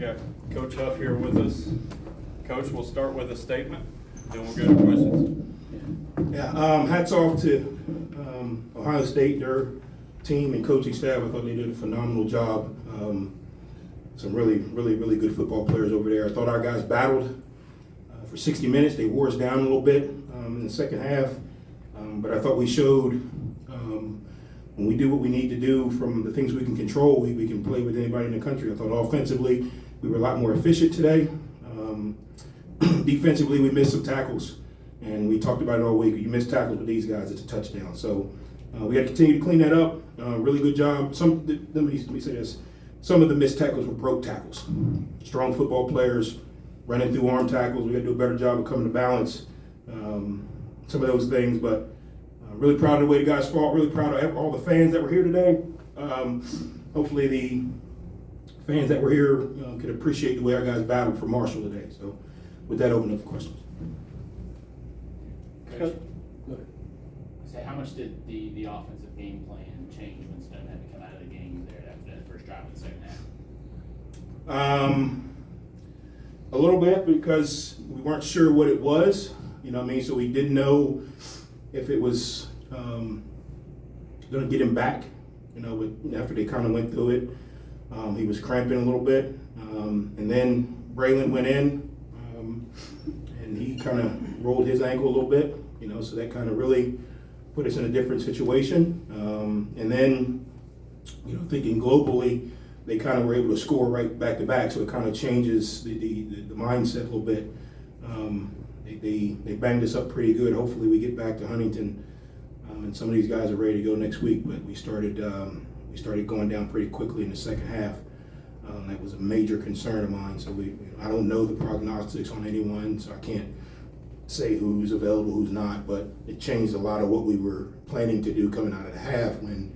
got Coach Huff here with us. Coach, we'll start with a statement, then we'll go to questions. Yeah, hats off to Ohio State, their team and coaching staff. I thought they did a phenomenal job. Some really good football players over there. I thought our guys battled for 60 minutes. They wore us down a little bit in the second half, but I thought we showed when we do what we need to do from the things we can control, we can play with anybody in the country. I thought offensively we were a lot more efficient today. Defensively, we missed some tackles, and we talked about it all week. You miss tackles with these guys, it's a touchdown. So we got to continue to clean that up. Really good job. Let me say this. Some of the missed tackles were broke tackles. Strong football players running through arm tackles. We got to do a better job of coming to balance. Some of those things, but really proud of the way the guys fought. Really proud of all the fans that were here today. Hopefully the fans that were here could appreciate the way our guys battled for Marshall today. So with that, open up for questions. Coach, go ahead. Say, how much did the offensive game plan change when Stone had to come out of the game there after that first drive of the second half? A little bit, because we weren't sure what it was. You know what I mean? So we didn't know if it was going to get him back. You know, but after they kind of went through it, he was cramping a little bit, and then Braylon went in, and he kind of rolled his ankle a little bit. You know, so that kind of really put us in a different situation. And then, you know, thinking globally, they kind of were able to score right back to back, so it kind of changes the mindset a little bit. They banged us up pretty good. Hopefully we get back to Huntington, and some of these guys are ready to go next week. But we started going down pretty quickly in the second half. That was a major concern of mine. So I don't know the prognostics on anyone, so I can't say who's available, who's not. But it changed a lot of what we were planning to do coming out of the half when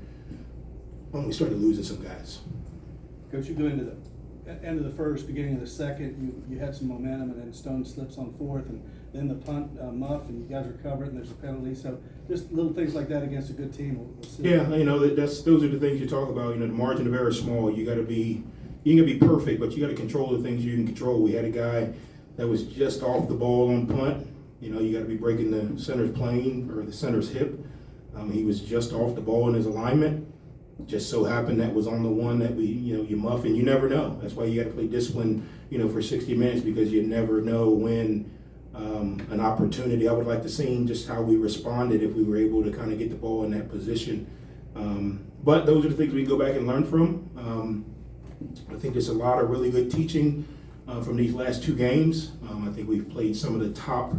we started losing some guys. Coach, you go into the end of the first, beginning of the second, you had some momentum, and then Stone slips on fourth, and then the punt muff, and you guys recover it, and there's a penalty. So just little things like that against a good team. We'll see. Yeah, you know, those are the things you talk about. You know, the margin of error is small. You ain't gonna be perfect, but you got to control the things you can control. We had a guy that was just off the ball on punt. You know, you got to be breaking the center's plane or the center's hip. He was just off the ball in his alignment. Just so happened that was on the one that you muff, and you never know. That's why you got to play discipline, for 60 minutes, because you never know when an opportunity. I would like to see just how we responded if we were able to kind of get the ball in that position. But those are the things we can go back and learn from. I think there's a lot of really good teaching from these last two games. I think we've played some of the top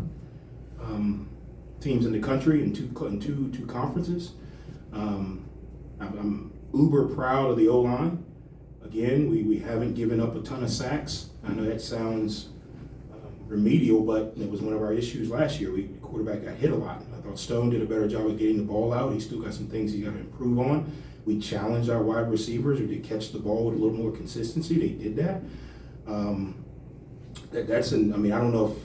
teams in the country in two conferences. I'm uber proud of the O-line. Again, we haven't given up a ton of sacks. I know that sounds remedial, but it was one of our issues last year. The quarterback got hit a lot. I thought Stone did a better job of getting the ball out. He's still got some things he's got to improve on. We challenged our wide receivers to catch the ball with a little more consistency. They did that. I don't know if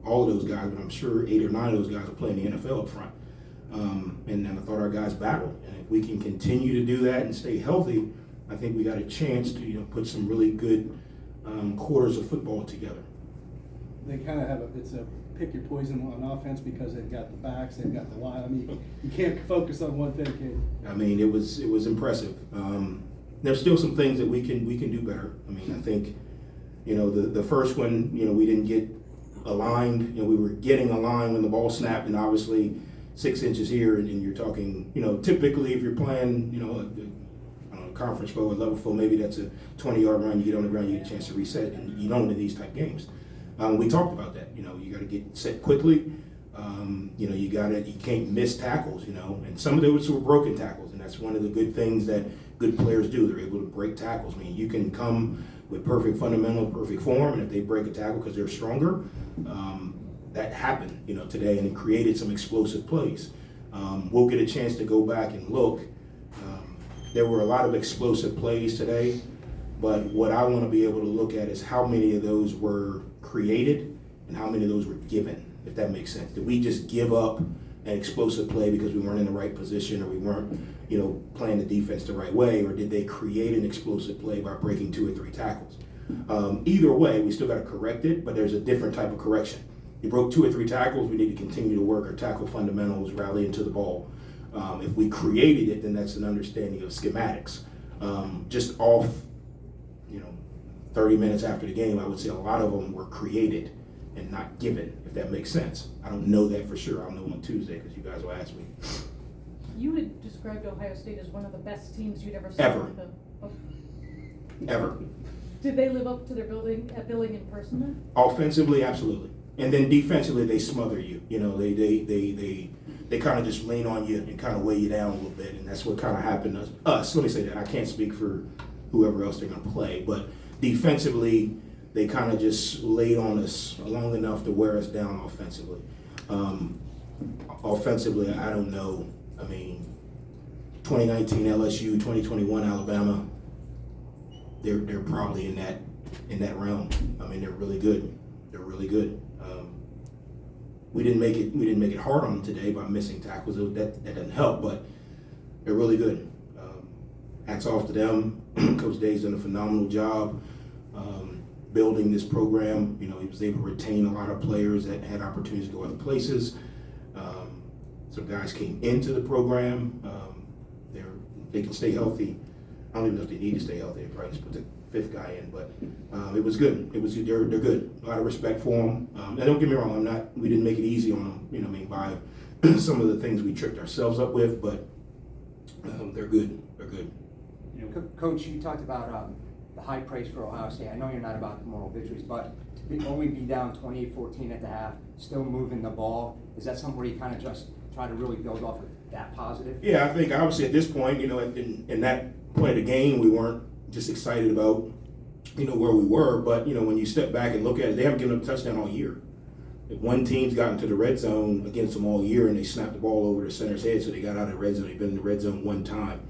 all of those guys, but I'm sure 8 or 9 of those guys will play in the NFL up front. And I thought our guys battled. And if we can continue to do that and stay healthy, I think we got a chance to put some really good quarters of football together. They kind of it's a pick your poison on offense because they've got the backs, they've got the line. I mean, you can't focus on one thing, can you? I mean, it was impressive. There's still some things that we can do better. I mean, I think, the first one, we didn't get aligned. We were getting aligned when the ball snapped, and obviously 6 inches here, and you're talking, typically if you're playing, a conference foe or level foe, maybe that's a 20-yard run. You get on the ground, you get a chance to reset, and you don't in these type games. We talked about that. You got to get set quickly. You can't miss tackles. And some of those were broken tackles, and that's one of the good things that good players do. They're able to break tackles. I mean, you can come with perfect fundamental, perfect form, and if they break a tackle because they're stronger, that happened, today, and it created some explosive plays. We'll get a chance to go back and look. There were a lot of explosive plays today, but what I want to be able to look at is how many of those were created and how many of those were given, if that makes sense. Did we just give up an explosive play because we weren't in the right position, or we weren't, playing the defense the right way, or did they create an explosive play by breaking 2 or 3 tackles? Either way, we still got to correct it, but there's a different type of correction. You broke 2 or 3 tackles, we need to continue to work our tackle fundamentals, rally into the ball. If we created it, then that's an understanding of schematics. Just off, 30 minutes after the game, I would say a lot of them were created and not given, if that makes sense. I don't know that for sure. I'll know on Tuesday because you guys will ask me. You had described Ohio State as one of the best teams you'd ever seen. Ever. Ever. Did they live up to their billing in person then? Offensively, absolutely. And then defensively, they smother you. They kind of just lean on you and kind of weigh you down a little bit. And that's what kind of happened to us. Let me say that. I can't speak for whoever else they're going to play. But defensively, they kind of just laid on us long enough to wear us down offensively. Offensively, I don't know. 2019 LSU, 2021 Alabama, they're probably in that realm. They're really good. They're really good. We didn't make it hard on them today by missing tackles. That doesn't help, but they're really good. Hats off to them. Coach Day's done a phenomenal job building this program. He was able to retain a lot of players that had opportunities to go other places. Some guys came into the program. They can stay healthy. I don't even know if they need to stay healthy. They probably just put the 5th guy in, but it was good. They're good. A lot of respect for them. And don't get me wrong, we didn't make it easy on them. By some of the things we tricked ourselves up with, but they're good. They're good. Coach, you talked about the high praise for Ohio State. I know you're not about the moral victories, but to only be down 28-14 at the half, still moving the ball, is that something where you kind of just try to really build off of that positive? Yeah, I think obviously at this point, in that point of the game, we weren't just excited about, where we were, but, when you step back and look at it, they haven't given up a touchdown all year. If one team's gotten to the red zone against them all year and they snapped the ball over the center's head, so they got out of the red zone. They've been in the red zone one time.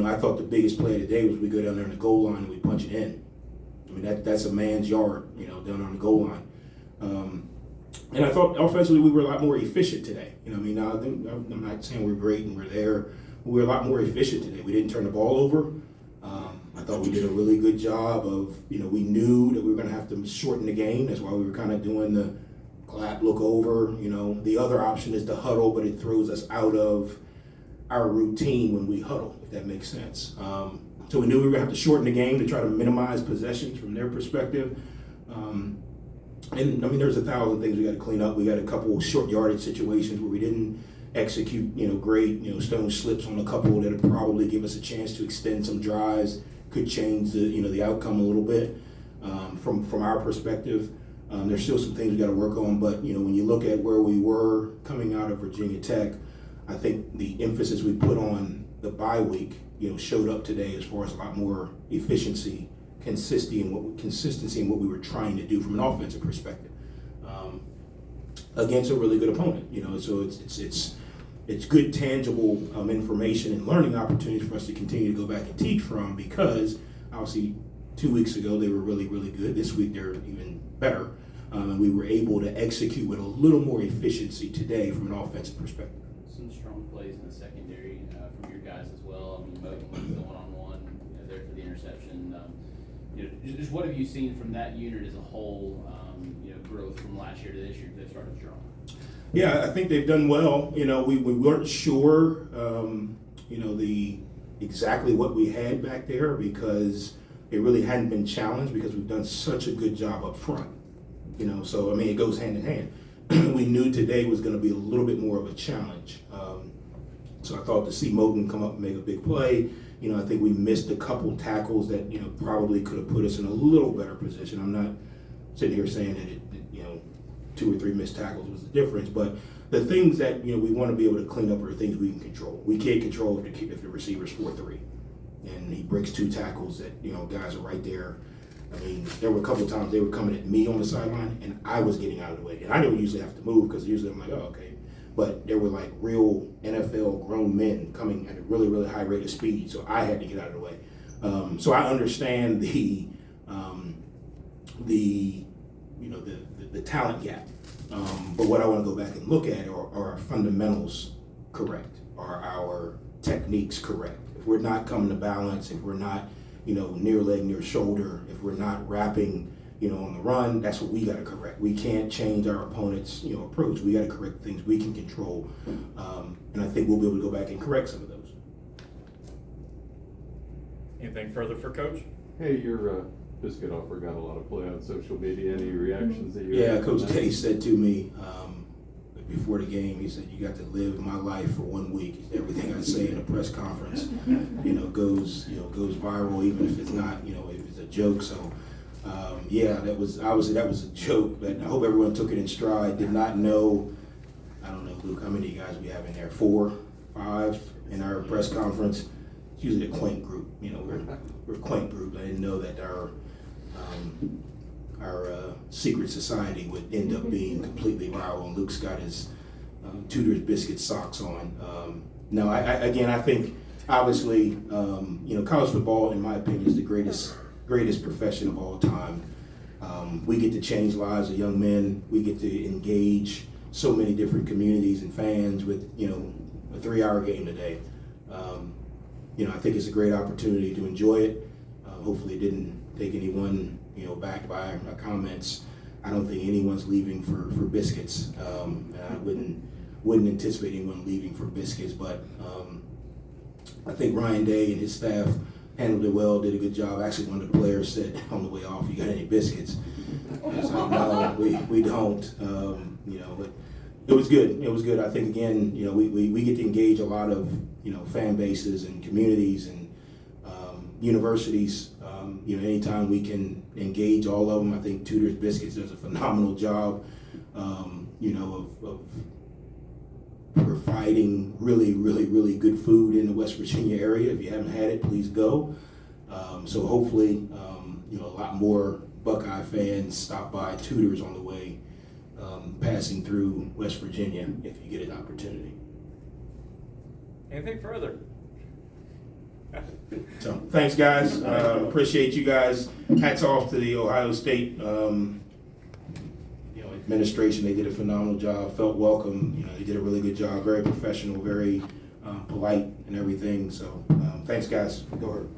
I thought the biggest play of the day was we go down there in the goal line and we punch it in. That's a man's yard, down on the goal line. And I thought offensively we were a lot more efficient today. I'm not saying we're great and we're there. We were a lot more efficient today. We didn't turn the ball over. I thought we did a really good job of, we knew that we were going to have to shorten the game. That's why we were kind of doing the clap, look over. The other option is the huddle, but it throws us out of our routine when we huddle, if that makes sense. So we knew we were going to have to shorten the game to try to minimize possessions from their perspective. And there's 1,000 things we got to clean up. We got a couple short yardage situations where we didn't execute, great, stone slips on a couple that would probably give us a chance to extend some drives, could change the outcome a little bit. From our perspective, there's still some things we got to work on. But when you look at where we were coming out of Virginia Tech, I think the emphasis we put on the bye week, showed up today as far as a lot more efficiency. Consistency in what we were trying to do from an offensive perspective against a really good opponent. So it's good tangible information and learning opportunities for us to continue to go back and teach from, because obviously 2 weeks ago they were really, really good. This week they're even better, and we were able to execute with a little more efficiency today from an offensive perspective. Some strong plays in the secondary from your guys as well. Moten was the one-on-one there for the interception. Just what have you seen from that unit as a whole, growth from last year to this year? They've started strong. Yeah, I think they've done well. We weren't sure, exactly what we had back there, because it really hadn't been challenged, because we've done such a good job up front. So it goes hand in hand. We knew today was going to be a little bit more of a challenge. So I thought to see Moten come up and make a big play. I think we missed a couple tackles that, probably could have put us in a little better position. I'm not sitting here saying that 2 or 3 missed tackles was the difference, but the things that, we want to be able to clean up are the things we can control. We can't control if the receiver's 4-3 and he breaks 2 tackles that, guys are right there. There were a couple of times they were coming at me on the sideline and I was getting out of the way. And I don't usually have to move, because usually I'm like, oh, okay. But there were like real NFL grown men coming at a really, really high rate of speed, so I had to get out of the way. So I understand the talent gap. But what I want to go back and look at are our fundamentals correct? Are our techniques correct? If we're not coming to balance, if we're not near leg, near shoulder, if we're not wrapping, on the run, that's what we got to correct. We can't change our opponent's, approach. We got to correct things we can control. And I think we'll be able to go back and correct some of those. Anything further for Coach? Hey, your biscuit offer got a lot of play on social media. Any reactions that you Yeah, had? Coach Day said to me before the game, he said, "You got to live my life for 1 week. Everything I say in a press conference, goes viral, even if it's not, if it's a joke." So, yeah, that was a joke. But I hope everyone took it in stride. Did not know. I don't know, Luke, how many guys we have in there? 4, 5 in our press conference. It's usually a quaint group. We're a quaint group. I didn't know that our secret society would end up being completely viral, and Luke's got his Tudor's biscuit socks on. No, I think obviously, college football, in my opinion, is the greatest profession of all time. We get to change lives of young men. We get to engage so many different communities and fans with, a 3-hour game today. I think it's a great opportunity to enjoy it. Hopefully it didn't take anyone, back by our comments. I don't think anyone's leaving for biscuits. I wouldn't anticipate anyone leaving for biscuits, but I think Ryan Day and his staff handled it well, did a good job. Actually, one of the players said on the way off, "You got any biscuits?" I was like, "No, we don't." But it was good. It was good. I think again, we get to engage a lot of fan bases and communities and universities. Anytime we can engage all of them, I think Tudor's Biscuits does a phenomenal job. Of providing really, really, really good food in the West Virginia area. If you haven't had it, please go. So hopefully, a lot more Buckeye fans stop by Tudor's on the way, passing through West Virginia if you get an opportunity. Anything further? So thanks, guys. Appreciate you guys. Hats off to the Ohio State administration. They did a phenomenal job. Felt welcome. They did a really good job. Very professional, very polite, and everything. So thanks, guys. Go ahead.